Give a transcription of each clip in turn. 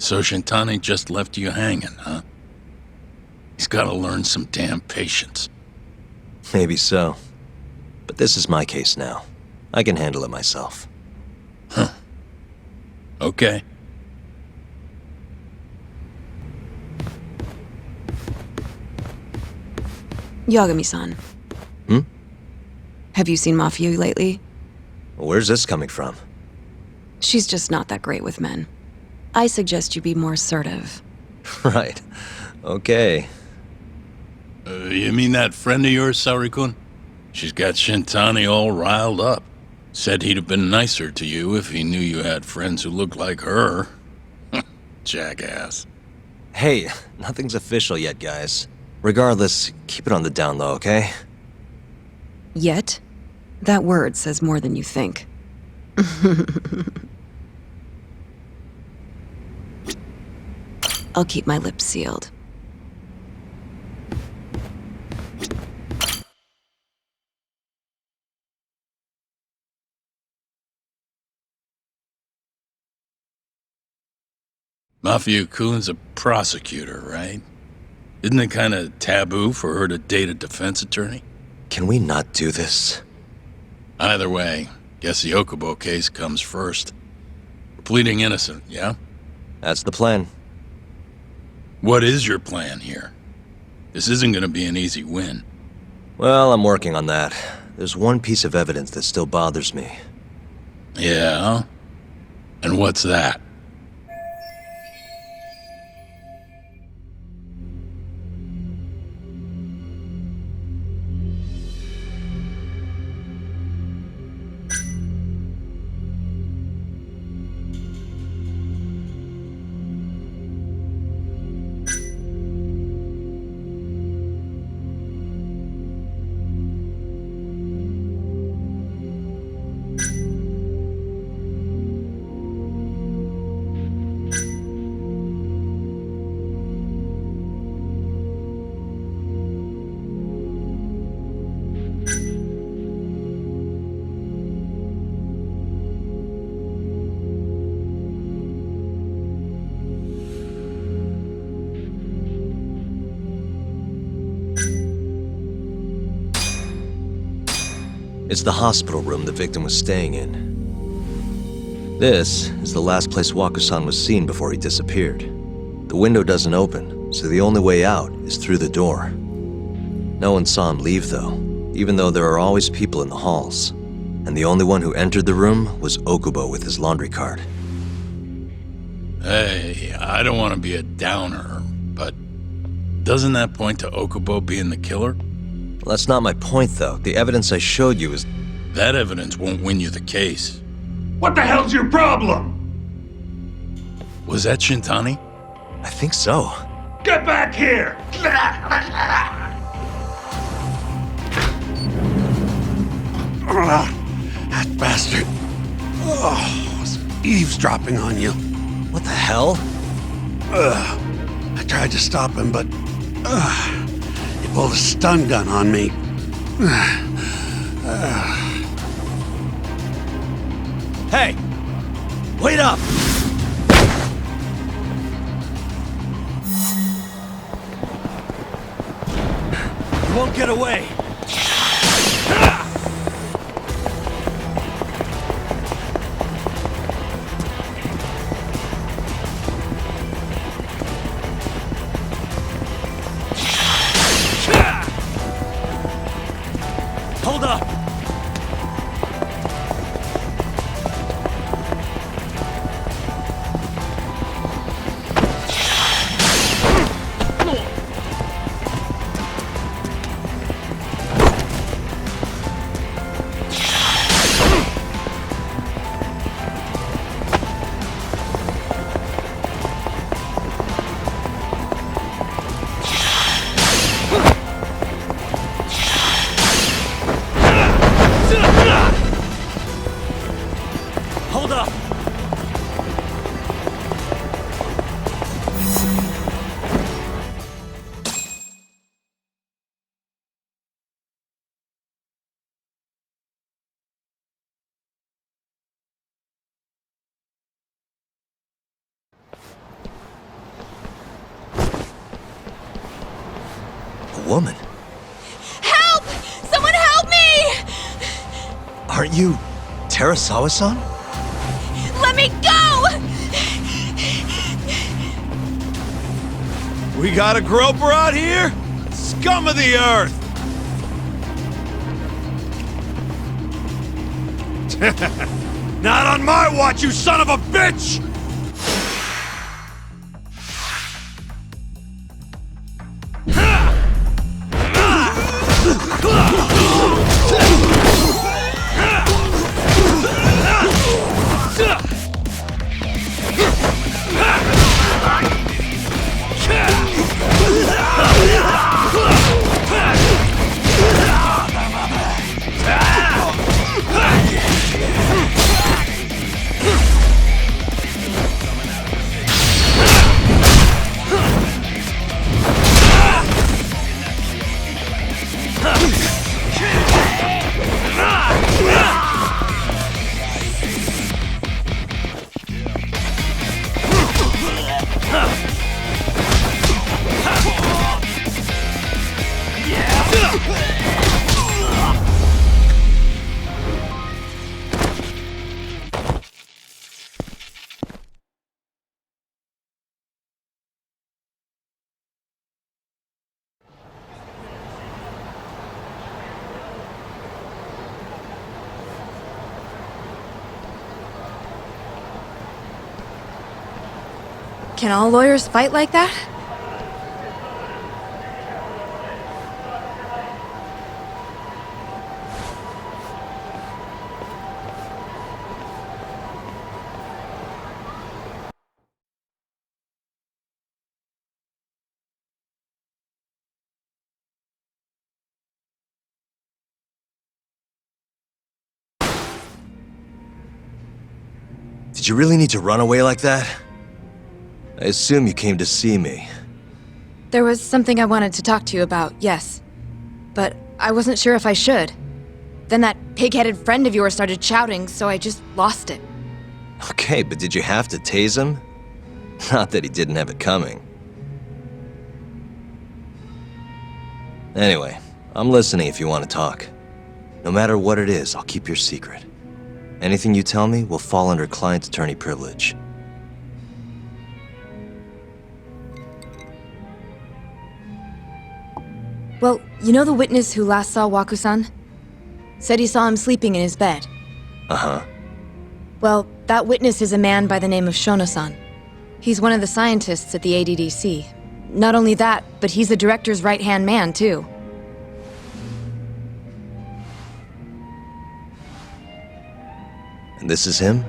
So Shintani just left you hanging, huh? He's gotta learn some damn patience. Maybe so. But this is my case now. I can handle it myself. Huh. Okay. Yagami-san. Hmm? Have you seen Mafia lately? Where's this coming from? She's just not that great with men. I suggest you be more assertive. Right. Okay. You mean that friend of yours, Saori-kun? She's got Shintani all riled up. Said he'd have been nicer to you if he knew you had friends who looked like her. Jackass. Hey, nothing's official yet, guys. Regardless, keep it on the down low, okay? Yet? That word says more than you think. I'll keep my lips sealed. Mafia-kun's a prosecutor, right? Isn't it kind of taboo for her to date a defense attorney? Can we not do this? Either way, guess the Okubo case comes first. We're pleading innocent, yeah? That's the plan. What is your plan here? This isn't gonna be an easy win. Well, I'm working on that. There's one piece of evidence that still bothers me. Yeah? And what's that? It's the hospital room the victim was staying in. This is the last place Waku-san was seen before he disappeared. The window doesn't open, so the only way out is through the door. No one saw him leave, though, even though there are always people in the halls. And the only one who entered the room was Okubo with his laundry cart. Hey, I don't want to be a downer, but doesn't that point to Okubo being the killer? Well, that's not my point, though. The evidence I showed you is... That evidence won't win you the case. What the hell's your problem? Was that Shintani? I think so. Get back here! That bastard. Oh, was eavesdropping on you. What the hell? I tried to stop him, but he pulled a stun gun on me. Hey! Wait up! You won't get away! Hold up! Hold up! woman. Help! Someone help me! Aren't you Terasawa-san? Let me go! We got a groper out here? Scum of the earth! Not on my watch, you son of a bitch! Can all lawyers fight like that? Did you really need to run away like that? I assume you came to see me. There was something I wanted to talk to you about, yes. But I wasn't sure if I should. Then that pig-headed friend of yours started shouting, so I just lost it. Okay, but did you have to tase him? Not that he didn't have it coming. Anyway, I'm listening if you want to talk. No matter what it is, I'll keep your secret. Anything you tell me will fall under client attorney privilege. Well, you know the witness who last saw Waku-san? Said he saw him sleeping in his bed. Uh-huh. Well, that witness is a man by the name of Shono-san. He's one of the scientists at the ADDC. Not only that, but he's the director's right-hand man, too. And this is him?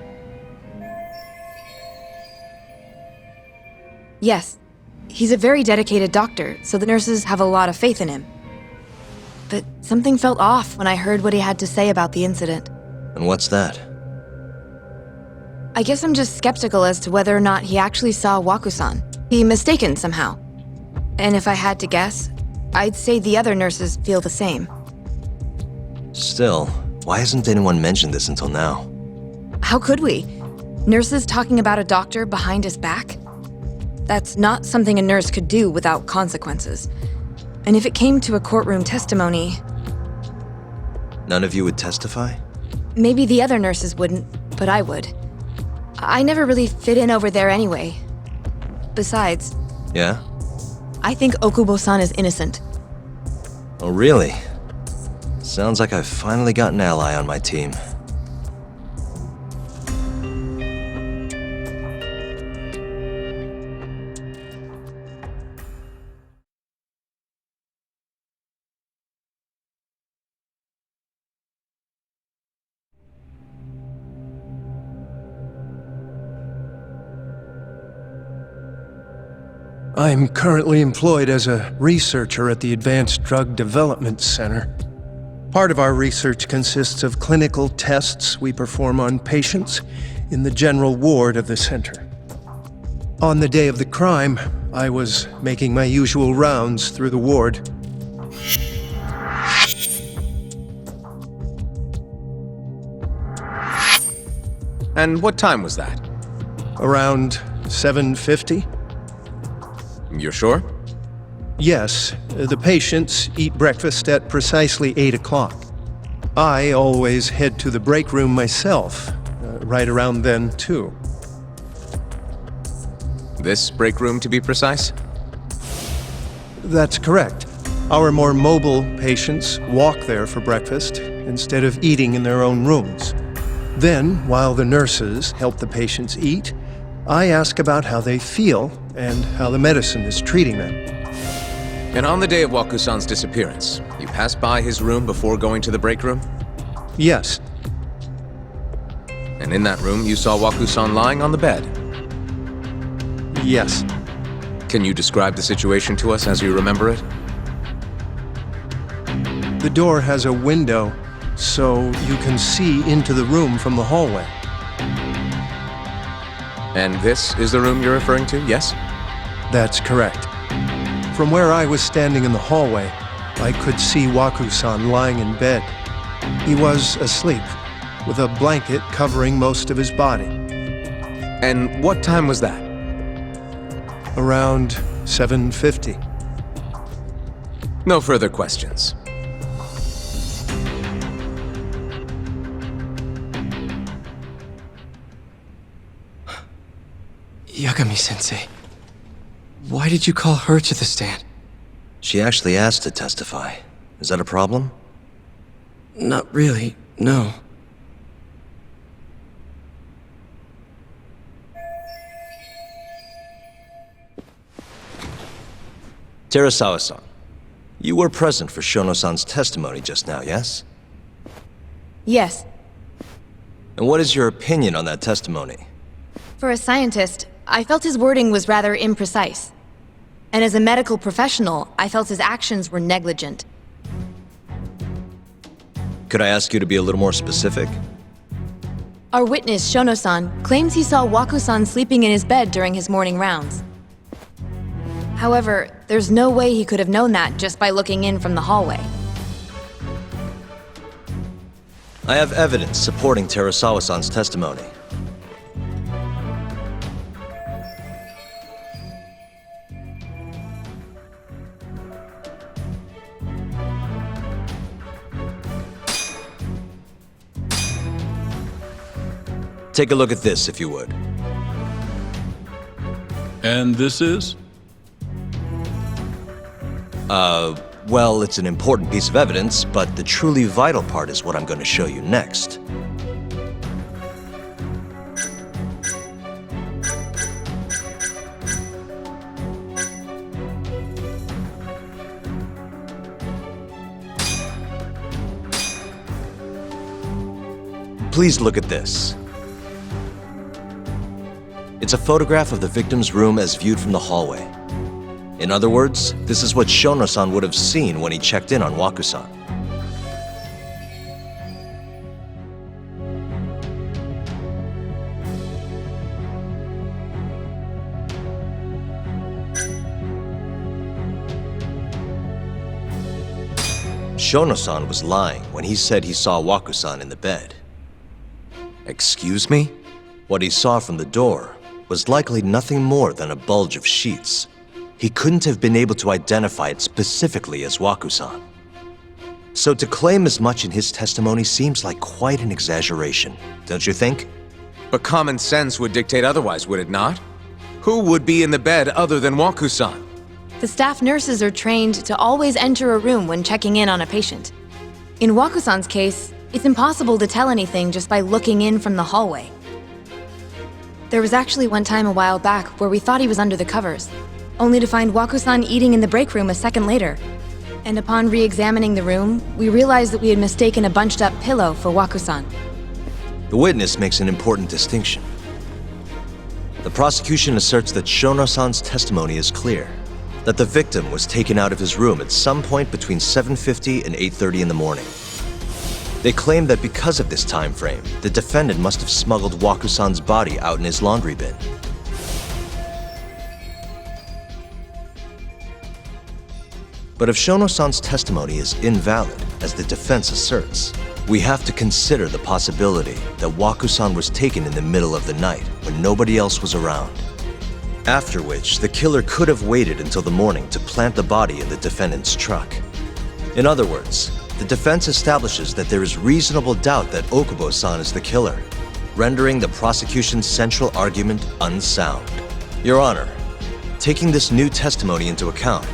Yes. He's a very dedicated doctor, so the nurses have a lot of faith in him. But something felt off when I heard what he had to say about the incident. And what's that? I guess I'm just skeptical as to whether or not he actually saw Waku-san. He mistaken somehow. And if I had to guess, I'd say the other nurses feel the same. Still, why hasn't anyone mentioned this until now? How could we? Nurses talking about a doctor behind his back? That's not something a nurse could do without consequences. And if it came to a courtroom testimony... None of you would testify? Maybe the other nurses wouldn't, but I would. I never really fit in over there anyway. Besides... Yeah? I think Okubo-san is innocent. Oh, really? Sounds like I've finally got an ally on my team. I'm currently employed as a researcher at the Advanced Drug Development Center. Part of our research consists of clinical tests we perform on patients in the general ward of the center. On the day of the crime, I was making my usual rounds through the ward. And what time was that? Around 7:50? You're sure? Yes, the patients eat breakfast at precisely 8 o'clock. I always head to the break room myself, right around then, too. This break room, to be precise? That's correct. Our more mobile patients walk there for breakfast instead of eating in their own rooms. Then, while the nurses help the patients eat, I ask about how they feel and how the medicine is treating them. And on the day of Waku-san's disappearance, you passed by his room before going to the break room? Yes, And in that room, you saw Waku-san lying on the bed. yes. Can you describe the situation to us as you remember it? The door has a window, so you can see into the room from the hallway. And this is the room you're referring to, yes? That's correct. From where I was standing in the hallway, I could see Waku-san lying in bed. He was asleep, with a blanket covering most of his body. And what time was that? Around 7:50. No further questions. Yagami-sensei, why did you call her to the stand? She actually asked to testify. Is that a problem? Not really, no. Terasawa-san, you were present for Shono-san's testimony just now, yes? Yes. And what is your opinion on that testimony? For a scientist, I felt his wording was rather imprecise. And as a medical professional, I felt his actions were negligent. Could I ask you to be a little more specific? Our witness, Shono-san, claims he saw Waku-san sleeping in his bed during his morning rounds. However, there's no way he could have known that just by looking in from the hallway. I have evidence supporting Terasawa-san's testimony. Take a look at this, if you would. And this is? Well, it's an important piece of evidence, but the truly vital part is what I'm going to show you next. Please look at this. It's a photograph of the victim's room as viewed from the hallway. In other words, this is what Shono-san would have seen when he checked in on Waku-san. Shono-san was lying when he said he saw Waku-san in the bed. Excuse me? What he saw from the door was likely nothing more than a bulge of sheets. He couldn't have been able to identify it specifically as Waku-san. So to claim as much in his testimony seems like quite an exaggeration, don't you think? But common sense would dictate otherwise, would it not? Who would be in the bed other than Waku-san? The staff nurses are trained to always enter a room when checking in on a patient. In Waku-san's case, it's impossible to tell anything just by looking in from the hallway. There was actually one time a while back where we thought he was under the covers, only to find Waku-san eating in the break room a second later. And upon re-examining the room, we realized that we had mistaken a bunched-up pillow for Waku-san. The witness makes an important distinction. The prosecution asserts that Shono-san's testimony is clear, that the victim was taken out of his room at some point between 7:50 and 8:30 in the morning. They claim that because of this time frame, the defendant must have smuggled Waku-san's body out in his laundry bin. But if Shono-san's testimony is invalid, as the defense asserts, we have to consider the possibility that Waku-san was taken in the middle of the night when nobody else was around. After which, the killer could have waited until the morning to plant the body in the defendant's truck. In other words, the defense establishes that there is reasonable doubt that Okubo-san is the killer, rendering the prosecution's central argument unsound. Your Honor, taking this new testimony into account,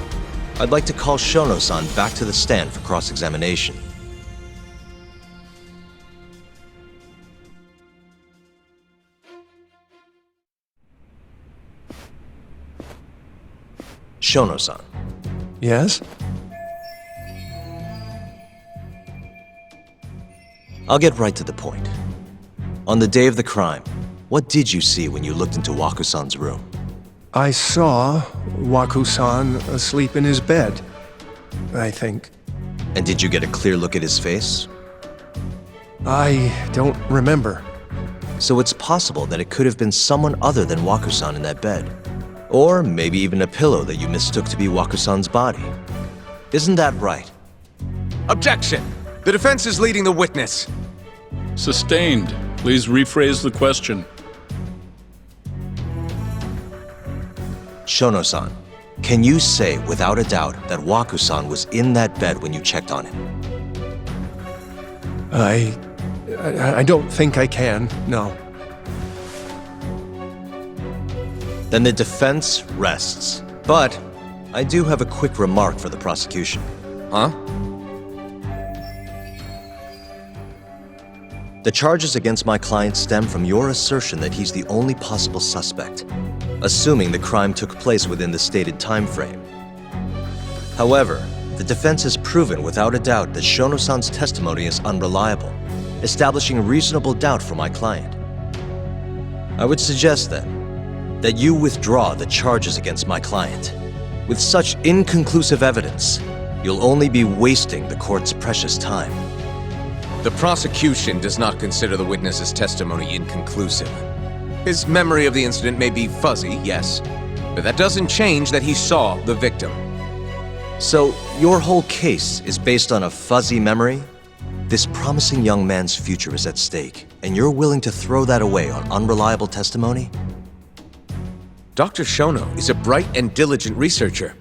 I'd like to call Shono-san back to the stand for cross-examination. Shono-san. Yes? I'll get right to the point. On the day of the crime, what did you see when you looked into Waku-san's room? I saw Waku-san asleep in his bed, I think. And did you get a clear look at his face? I don't remember. So it's possible that it could have been someone other than Waku-san in that bed. Or maybe even a pillow that you mistook to be Waku-san's body. Isn't that right? Objection! The defense is leading the witness. Sustained. Please rephrase the question. Shono-san, can you say without a doubt that Waku-san was in that bed when you checked on him? I don't think I can, no. Then the defense rests. But I do have a quick remark for the prosecution. Huh? The charges against my client stem from your assertion that he's the only possible suspect, assuming the crime took place within the stated time frame. However, the defense has proven without a doubt that Shono-san's testimony is unreliable, establishing reasonable doubt for my client. I would suggest then that you withdraw the charges against my client. With such inconclusive evidence, you'll only be wasting the court's precious time. The prosecution does not consider the witness's testimony inconclusive. His memory of the incident may be fuzzy, yes, but that doesn't change that he saw the victim. So, your whole case is based on a fuzzy memory? This promising young man's future is at stake, and you're willing to throw that away on unreliable testimony? Dr. Shono is a bright and diligent researcher.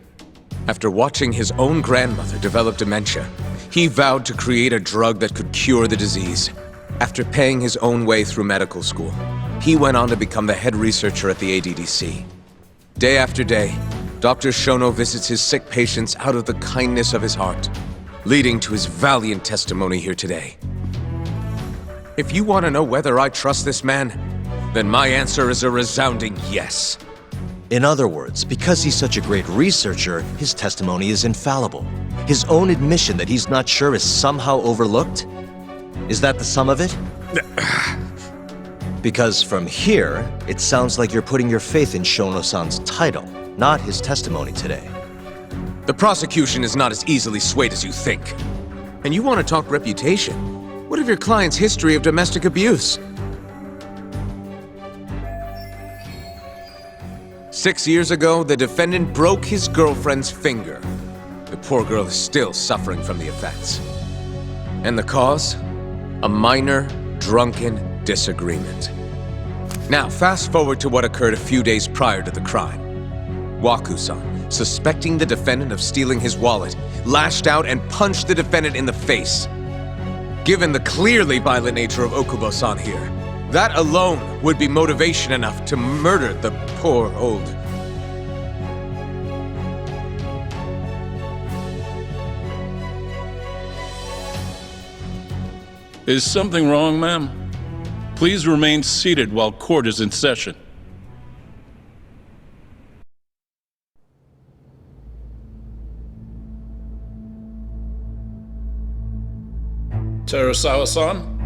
After watching his own grandmother develop dementia, he vowed to create a drug that could cure the disease. After paying his own way through medical school, he went on to become the head researcher at the ADDC. Day after day, Dr. Shono visits his sick patients out of the kindness of his heart, leading to his valiant testimony here today. If you want to know whether I trust this man, then my answer is a resounding yes. In other words, because he's such a great researcher, his testimony is infallible. His own admission that he's not sure is somehow overlooked? Is that the sum of it? Because from here, it sounds like you're putting your faith in Shono-san's title, not his testimony today. The prosecution is not as easily swayed as you think. And you want to talk reputation? What of your client's history of domestic abuse? 6 years ago, the defendant broke his girlfriend's finger. The poor girl is still suffering from the effects. And the cause? A minor, drunken disagreement. Now, fast forward to what occurred a few days prior to the crime. Waku-san, suspecting the defendant of stealing his wallet, lashed out and punched the defendant in the face. Given the clearly violent nature of Okubo-san here, that alone would be motivation enough to murder the poor old... Is something wrong, ma'am? Please remain seated while court is in session. Terasawa-san?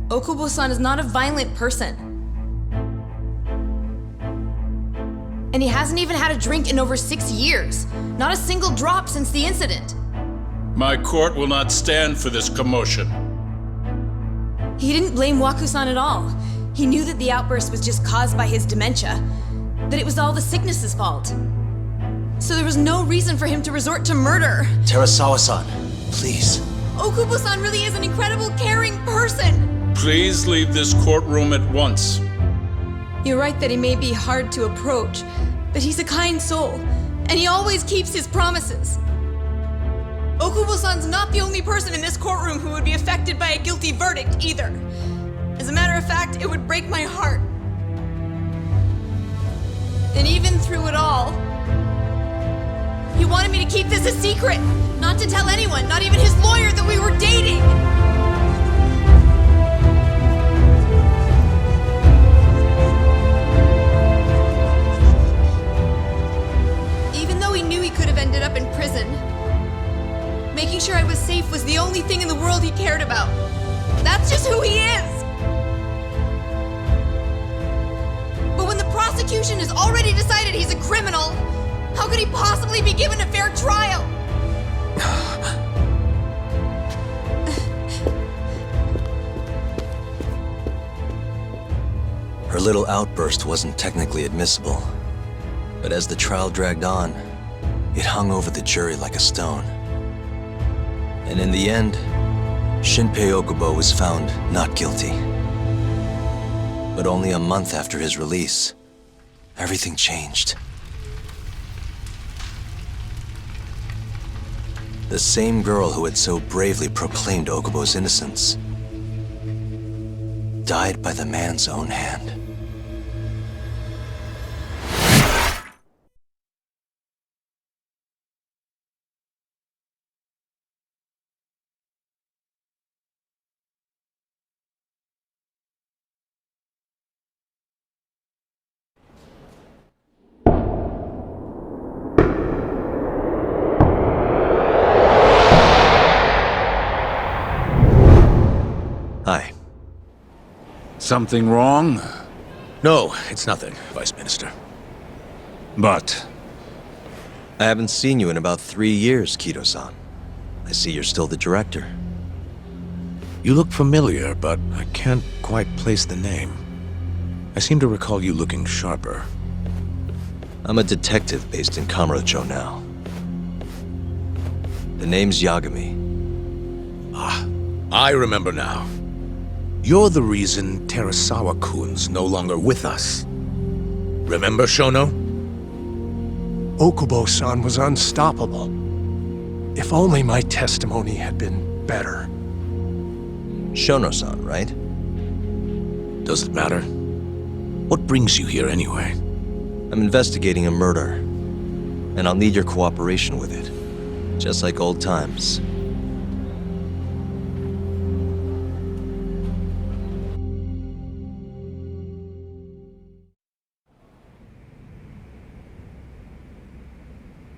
Okubo-san is not a violent person. And he hasn't even had a drink in over 6 years. Not a single drop since the incident. My court will not stand for this commotion. He didn't blame Waku-san at all. He knew that the outburst was just caused by his dementia, that it was all the sickness's fault. So there was no reason for him to resort to murder. Terasawa-san, please. Okubo-san really is an incredible, caring person. Please leave this courtroom at once. You're right that he may be hard to approach, but he's a kind soul, and he always keeps his promises. Okubo-san's not the only person in this courtroom who would be affected by a guilty verdict, either. As a matter of fact, it would break my heart. And even through it all, he wanted me to keep this a secret, not to tell anyone, not even his lawyer, that we were dating. Even though he knew he could have ended up in prison, making sure I was safe was the only thing in the world he cared about. That's just who he is! But when the prosecution has already decided he's a criminal, how could he possibly be given a fair trial? Her little outburst wasn't technically admissible, but as the trial dragged on, it hung over the jury like a stone. And in the end, Shinpei Okubo was found not guilty. But only a month after his release, everything changed. The same girl who had so bravely proclaimed Okubo's innocence died by the man's own hand. Hi. Something wrong? No, it's nothing, Vice Minister. But I haven't seen you in about 3 years, Kido-san. I see you're still the director. You look familiar, but I can't quite place the name. I seem to recall you looking sharper. I'm a detective based in Kamurocho now. The name's Yagami. Ah, I remember now. You're the reason Terasawa-kun's no longer with us. Remember, Shono? Okubo-san was unstoppable. If only my testimony had been better. Shono-san, right? Does it matter? What brings you here anyway? I'm investigating a murder, and I'll need your cooperation with it. Just like old times.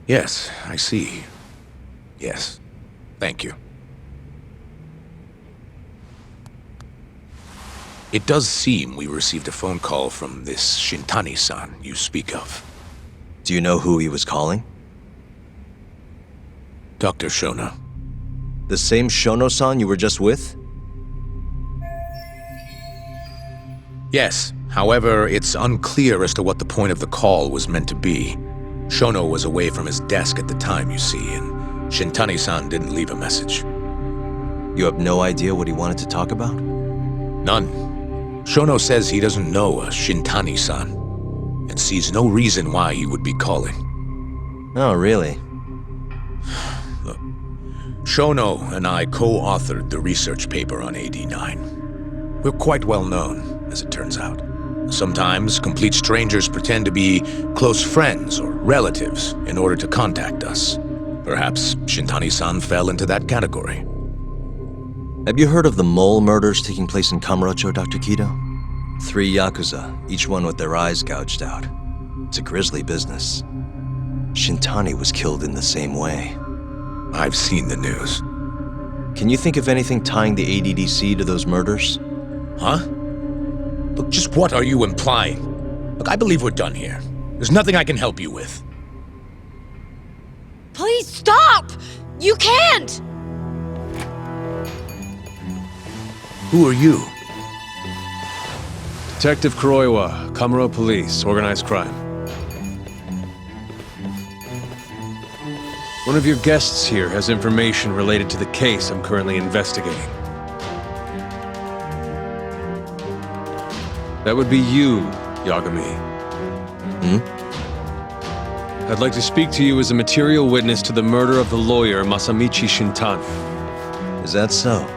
Yes, I see. Yes. Thank you. It does seem we received a phone call from this Shintani-san you speak of. Do you know who he was calling? Dr. Shono. The same Shono-san you were just with? Yes. However, it's unclear as to what the point of the call was meant to be. Shono was away from his desk at the time, you see, and Shintani-san didn't leave a message. You have no idea what he wanted to talk about? None. Shono says he doesn't know a Shintani-san, and sees no reason why he would be calling. Oh, really? Look, Shono and I co-authored the research paper on AD9. We're quite well known, as it turns out. Sometimes, complete strangers pretend to be close friends or relatives in order to contact us. Perhaps Shintani-san fell into that category. Have you heard of the mole murders taking place in Kamurocho, Dr. Kido? 3 yakuza, each one with their eyes gouged out. It's a grisly business. Shintani was killed in the same way. I've seen the news. Can you think of anything tying the ADDC to those murders? Huh? Look, just what are you implying? Look, I believe we're done here. There's nothing I can help you with. Please stop! You can't! Who are you? Detective Kuroiwa, Kamuro Police, Organized Crime. One of your guests here has information related to the case I'm currently investigating. That would be you, Yagami. Hmm? I'd like to speak to you as a material witness to the murder of the lawyer Masamichi Shintani. Is that so?